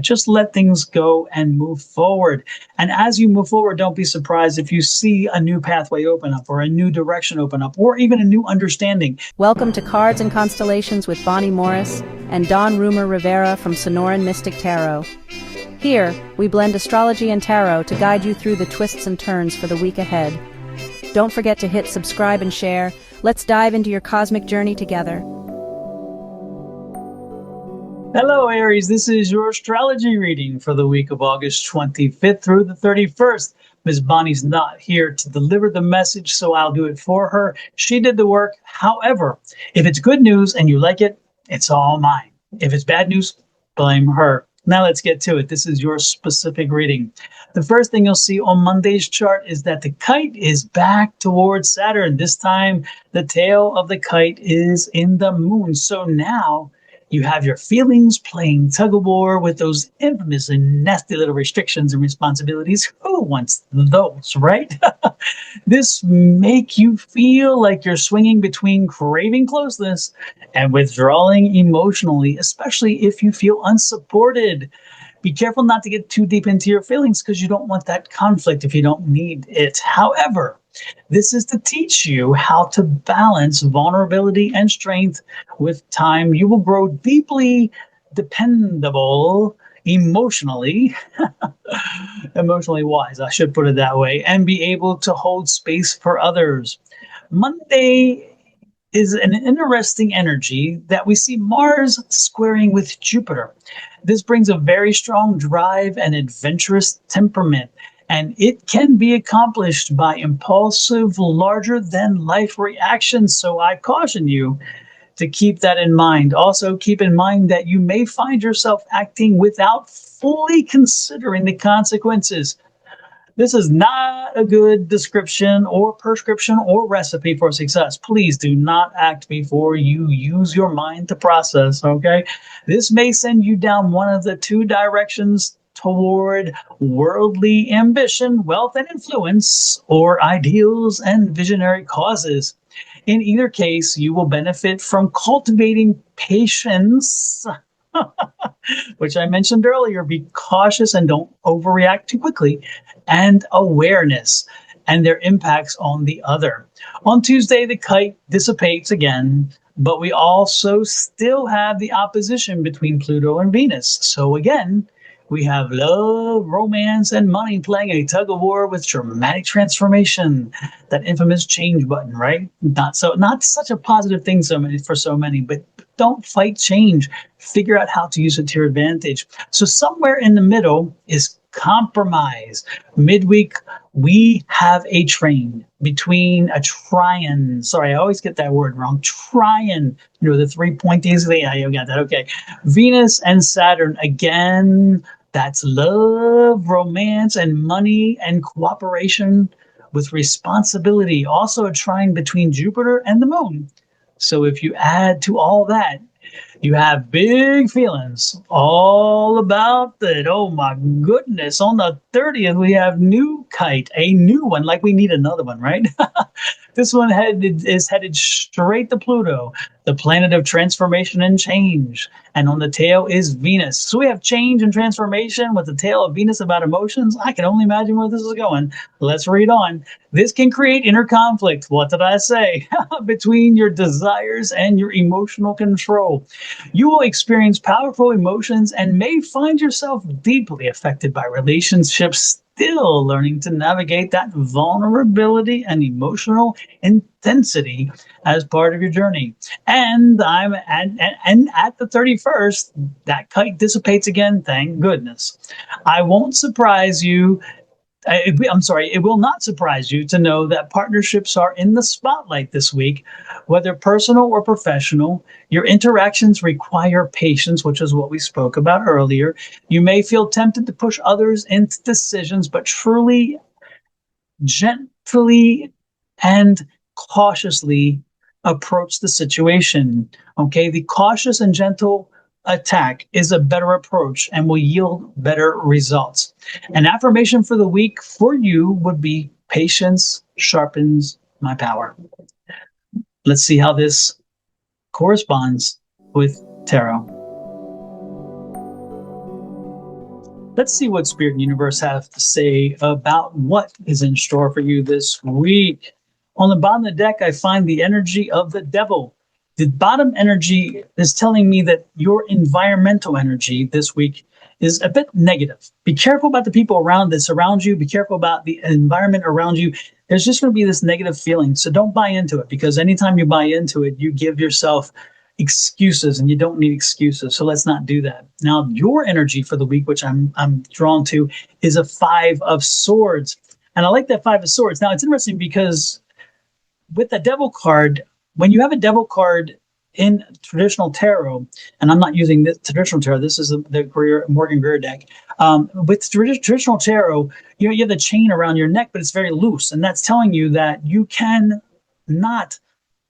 Just let things go and move forward. And as you move forward, don't be surprised if you see a new pathway open up or a new direction open up or even a new understanding. Welcome to Cards and Constellations with Bonnie Morris and Don Rumor Rivera from Sonoran Mystic Tarot. Here, we blend astrology and tarot to guide you through the twists and turns for the week ahead. Don't forget to hit subscribe and share. Let's dive into your cosmic journey together. Hello, Aries. This is your astrology reading for the week of August 25th through the 31st. Ms. Bonnie's not here to deliver the message, so I'll do it for her. She did the work. However, if it's good news and you like it, it's all mine. If it's bad news, blame her. Now let's get to it. This is your specific reading. The first thing you'll see on Monday's chart is that the kite is back towards Saturn. This time, the tail of the kite is in the moon. So now you have your feelings playing tug-of-war with those infamous and nasty little restrictions and responsibilities. Who wants those, right? This make you feel like you're swinging between craving closeness and withdrawing emotionally, especially if you feel unsupported. Be careful not to get too deep into your feelings because you don't want that conflict if you don't need it. However, this is to teach you how to balance vulnerability and strength. With time, you will grow deeply dependable emotionally, emotionally wise, I should put it that way, and be able to hold space for others. Monday is an interesting energy that we see Mars squaring with Jupiter. This brings a very strong drive and adventurous temperament, and it can be accomplished by impulsive, larger-than-life reactions. So I caution you to keep that in mind. Also, keep in mind that you may find yourself acting without fully considering the consequences. This is not a good description or prescription or recipe for success. Please do not act before you use your mind to process, okay? This may send you down one of the two directions toward worldly ambition, wealth and influence, or ideals and visionary causes. In either case, you will benefit from cultivating patience, which I mentioned earlier. Be cautious and don't overreact too quickly, and awareness and their impacts on the other. On Tuesday, the kite dissipates again, but we also still have the opposition between Pluto and Venus. So again, we have love, romance, and money playing a tug-of-war with dramatic transformation. That infamous change button, right? Not such a positive thing for so many, but don't fight change. Figure out how to use it to your advantage. So somewhere in the middle is compromise. Midweek, we have a trine between a trine. Sorry, I always get that word wrong. Trine, the 3 pointies. Yeah, you got that. Okay. Venus and Saturn again. That's love, romance, and money and cooperation with responsibility. Also a trine between Jupiter and the moon. So if you add to all that, you have big feelings all about that. Oh my goodness. On the 30th, we have new kite, a new one, like we need another one, right? This one is headed straight to Pluto, the planet of transformation and change. And on the tail is Venus. So we have change and transformation with the tail of Venus about emotions. I can only imagine where this is going. Let's read on. This can create inner conflict. What did I say? Between your desires and your emotional control. You will experience powerful emotions and may find yourself deeply affected by relationships, still learning to navigate that vulnerability and emotional intensity as part of your journey. And at the 31st, that kite dissipates again, thank goodness. I won't surprise you. It will not surprise you to know that partnerships are in the spotlight this week, whether personal or professional. Your interactions require patience, which is what we spoke about earlier. You may feel tempted to push others into decisions, but truly, gently, and cautiously approach the situation. Okay, the cautious and gentle attack is a better approach and will yield better results. An affirmation for the week for you would be patience sharpens my power. Let's see how this corresponds with tarot. Let's see what Spirit and Universe have to say about what is in store for you this week. On the bottom of the deck, I find the energy of the devil. The bottom energy is telling me that your environmental energy this week is a bit negative. Be careful about the people around that surround you. Be careful about the environment around you. There's just going to be this negative feeling. So don't buy into it, because anytime you buy into it, you give yourself excuses, and you don't need excuses. So let's not do that. Now, your energy for the week, which I'm drawn to, is a 5 of Swords. And I like that 5 of Swords. Now, it's interesting because with the Devil card, when you have a Devil card in traditional tarot, and I'm not using this traditional tarot, this is the Morgan Greer deck. With traditional tarot, you have the chain around your neck, but it's very loose, and that's telling you that you can not.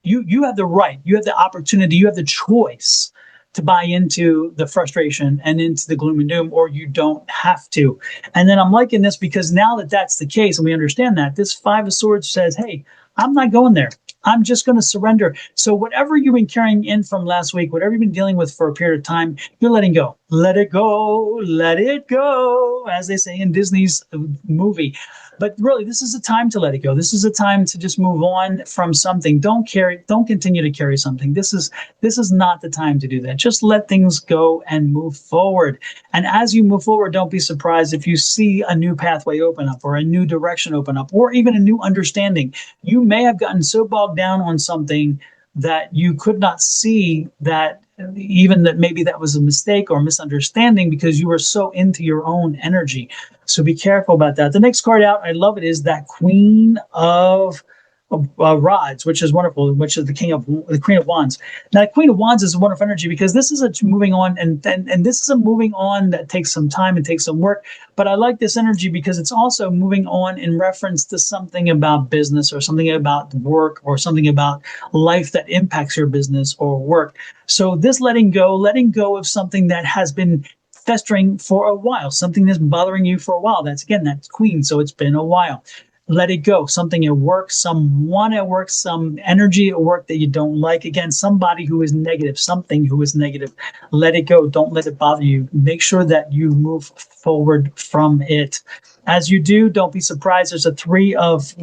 You have the right, you have the opportunity, you have the choice to buy into the frustration and into the gloom and doom, or you don't have to. And then I'm liking this because now that that's the case and we understand that, this 5 of Swords says, hey, I'm not going there. I'm just going to surrender. So whatever you've been carrying in from last week, whatever you've been dealing with for a period of time, you're letting go. Let it go. Let it go, as they say in Disney's movie. But really, this is a time to let it go. This is a time to just move on from something. Don't continue to carry something. This is not the time to do that. Just let things go and move forward. And as you move forward, don't be surprised if you see a new pathway open up, or a new direction open up, or even a new understanding. You may have gotten so bogged down on something that you could not see that, even that maybe that was a mistake or misunderstanding, because you were so into your own energy. So be careful about that. The next card out, I love it, is that Queen of Rods, which is wonderful, which is the Queen of Wands. Now, Queen of Wands is a wonderful energy because this is a moving on, and this is a moving on that takes some time and takes some work. But I like this energy because it's also moving on in reference to something about business, or something about work, or something about life that impacts your business or work. So this letting go of something that has been festering for a while, something that's bothering you for a while. That's Queen. So it's been a while. Let it go. Something at work, someone at work, some energy at work that you don't like. Again, somebody who is negative, something who is negative. Let it go. Don't let it bother you. Make sure that you move forward from it. As you do, don't be surprised. There's a 3 of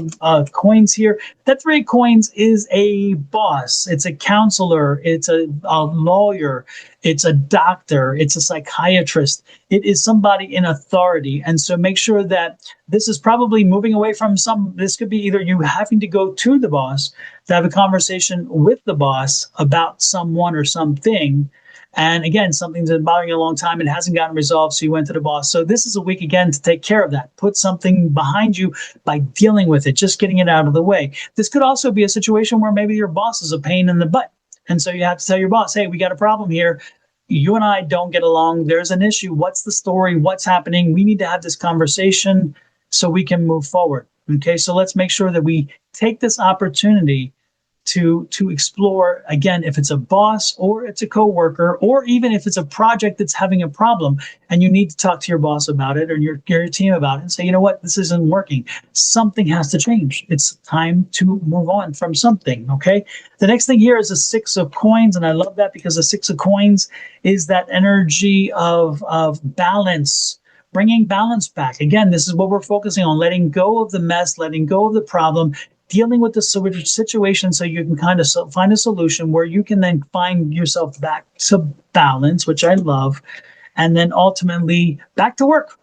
coins here. That 3 of coins is a boss. It's a counselor. It's a lawyer. It's a doctor. It's a psychiatrist. It is somebody in authority. And so make sure that this is probably moving away from this could be either you having to go to the boss to have a conversation with the boss about someone or something. And again, something's been bothering you a long time and hasn't gotten resolved, so you went to the boss. So this is a week, again, to take care of that. Put something behind you by dealing with it, just getting it out of the way. This could also be a situation where maybe your boss is a pain in the butt. And so you have to tell your boss, hey, we got a problem here. You and I don't get along. There's an issue. What's the story? What's happening? We need to have this conversation so we can move forward. Okay, so let's make sure that we take this opportunity to explore, again, if it's a boss or it's a coworker, or even if it's a project that's having a problem and you need to talk to your boss about it, or your team about it, and say, you know what, this isn't working. Something has to change. It's time to move on from something, okay? The next thing here is a 6 of coins, and I love that because the 6 of coins is that energy of balance, bringing balance back. Again, this is what we're focusing on, letting go of the mess, letting go of the problem, dealing with the situation so you can kind of find a solution where you can then find yourself back to balance, which I love, and then ultimately back to work.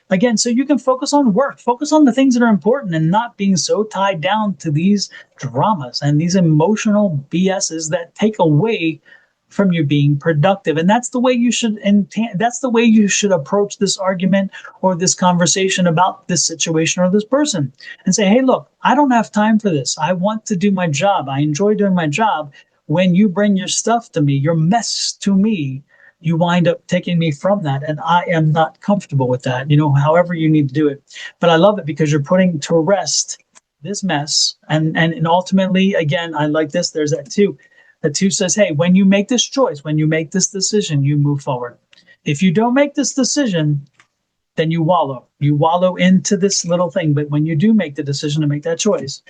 Again, so you can focus on work, focus on the things that are important, and not being so tied down to these dramas and these emotional BSs that take away from you being productive. And that's the way you should approach this argument or this conversation about this situation or this person, and say, hey, look, I don't have time for this. I want to do my job. I enjoy doing my job. When you bring your stuff to me, your mess to me, you wind up taking me from that. And I am not comfortable with that, however you need to do it. But I love it because you're putting to rest this mess. And ultimately, again, I like this. There's that too. The 2 says, hey, when you make this choice, when you make this decision, you move forward. If you don't make this decision, then you wallow. You wallow into this little thing. But when you do make the decision to make that choice,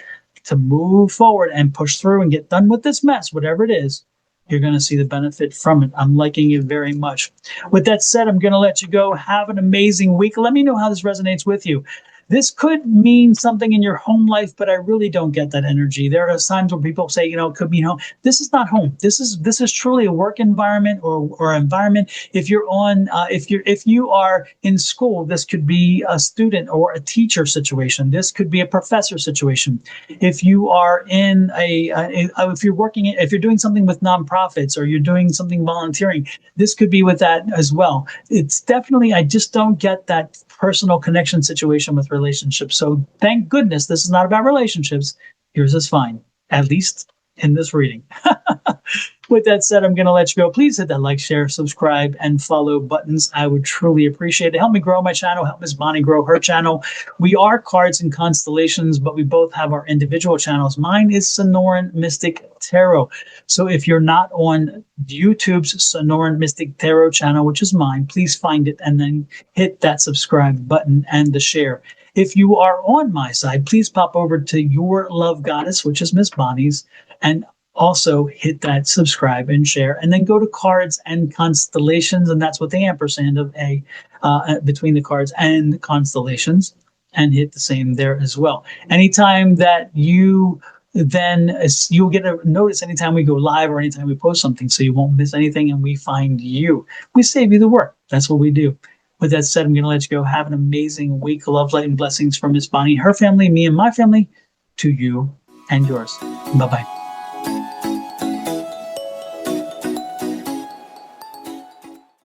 to move forward and push through and get done with this mess, whatever it is, you're going to see the benefit from it. I'm liking it very much. With that said, I'm going to let you go. Have an amazing week. Let me know how this resonates with you. This could mean something in your home life, but I really don't get that energy. There are times where people say, it could be home. This is not home. This is truly a work environment or environment. If you are in school, this could be a student or a teacher situation. This could be a professor situation. If you are in if you're doing something with nonprofits or you're doing something volunteering, this could be with that as well. It's definitely, I just don't get that personal connection situation with relationships. So thank goodness this is not about relationships. Yours is fine, at least in this reading. With that said, I'm going to let you go. Please hit that like, share, subscribe, and follow buttons. I would truly appreciate it. Help me grow my channel. Help Miss Bonnie grow her channel. We are Cards and Constellations, but we both have our individual channels. Mine is Sonoran Mystic Tarot. So if you're not on YouTube's Sonoran Mystic Tarot channel, which is mine, please find it and then hit that subscribe button and the share. If you are on my side, please pop over to Your Love Goddess, which is Miss Bonnie's, and also hit that subscribe and share, and then go to Cards and Constellations, and that's with the ampersand of A between the cards and constellations, and hit the same there as well. Anytime that you'll get a notice anytime we go live or anytime we post something, so you won't miss anything, and we find you. We save you the work. That's what we do. With that said, I'm going to let you go. Have an amazing week. Love, light, and blessings from Miss Bonnie, her family, me, and my family, to you and yours. Bye-bye.